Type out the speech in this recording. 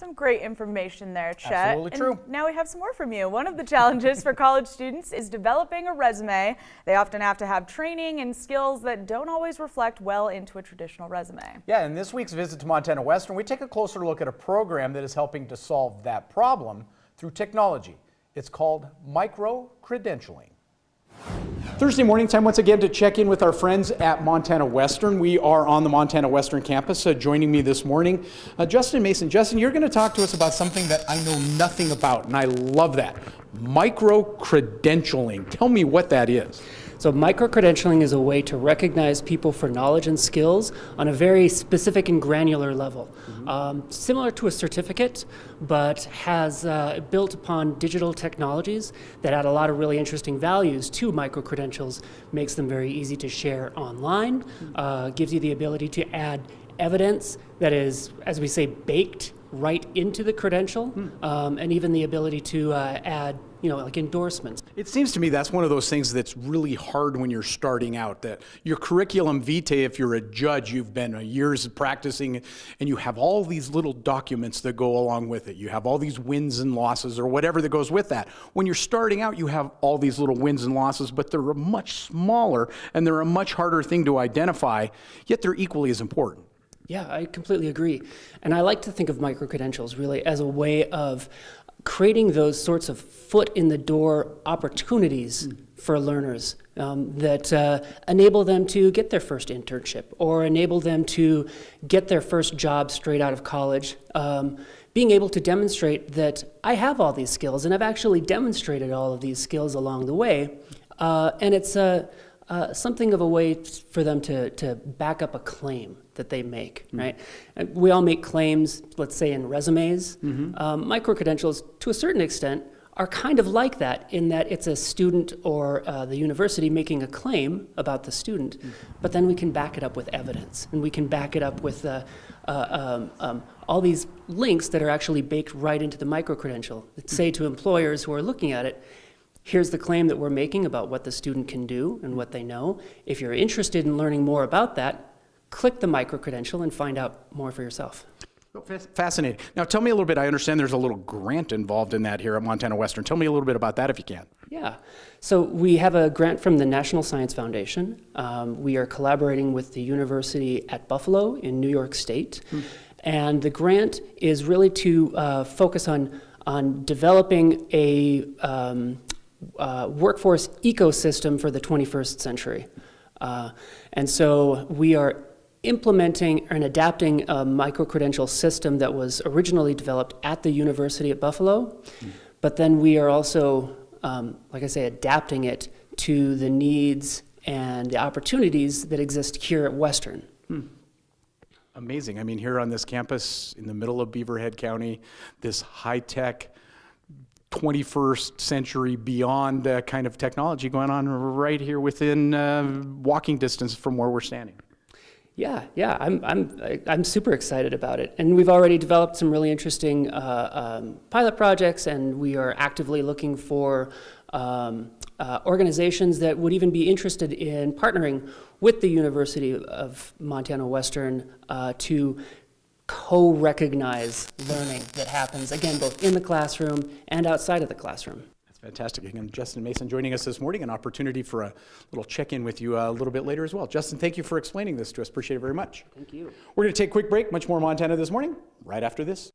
Some great information there, Chet. Absolutely true. And now we have some more from you. One of the challenges for college students is developing a resume. They often have to have training and skills that don't always reflect well into a traditional resume. Yeah, in this week's visit to Montana Western, we take a closer look at a program that is helping to solve that problem through technology. It's called micro-credentialing. Thursday morning time once again to check in with our friends at Montana Western. We are on the Montana Western campus. Joining me this morning, Justin Mason. Justin, you're going to talk to us about something that I know nothing about, and I love that. Micro-credentialing. Tell me what that is. So micro-credentialing is a way to recognize people for knowledge and skills on a very specific and granular level. Similar to a certificate, but has built upon digital technologies that add a lot of really interesting values to micro-credentials, makes them very easy to share online, gives you the ability to add evidence that is, as we say, baked right into the credential, and even the ability to add, like endorsements. It seems to me that's one of those things that's really hard when you're starting out, that your curriculum vitae, if you're a judge, you've been years practicing, and you have all these little documents that go along with it. You have all these wins and losses or whatever that goes with that. When you're starting out, you have all these little wins and losses, but they're much smaller and they're a much harder thing to identify, yet they're equally as important. Yeah, I completely agree. And I like to think of micro-credentials really as a way of creating those sorts of foot in the door opportunities for learners that enable them to get their first internship or enable them to get their first job straight out of college. Being able to demonstrate that I have all these skills and I've actually demonstrated all of these skills along the way. And it's something of a way for them to back up a claim that they make, right? And we all make claims, let's say in resumes. Micro-credentials, to a certain extent, are kind of like that in that it's a student or the university making a claim about the student, but then we can back it up with evidence, and we can back it up with all these links that are actually baked right into the micro-credential that say to employers who are looking at it, here's the claim that we're making about what the student can do and what they know. If you're interested in learning more about that, click the micro-credential and find out more for yourself. Fascinating. Now tell me a little bit, I understand there's a little grant involved in that here at Montana Western. Tell me a little bit about that if you can. Yeah, so we have a grant from the National Science Foundation. We are collaborating with the University at Buffalo in New York State. And the grant is really to focus on developing a workforce ecosystem for the 21st century. And so we are implementing and adapting a micro-credential system that was originally developed at the University at Buffalo, but then we are also, like I say, adapting it to the needs and the opportunities that exist here at Western. Amazing. I mean, here on this campus in the middle of Beaverhead County, this high-tech 21st century beyond kind of technology going on right here within walking distance from where we're standing. Yeah, I'm super excited about it, and we've already developed some really interesting pilot projects, and we are actively looking for organizations that would even be interested in partnering with the University of Montana Western to co-recognize learning that happens, again, both in the classroom and outside of the classroom. That's fantastic. Again, Justin Mason joining us this morning, an opportunity for a little check-in with you a little bit later as well. Justin, thank you for explaining this to us. Appreciate it very much. Thank you. We're going to take a quick break. Much more Montana this morning, right after this.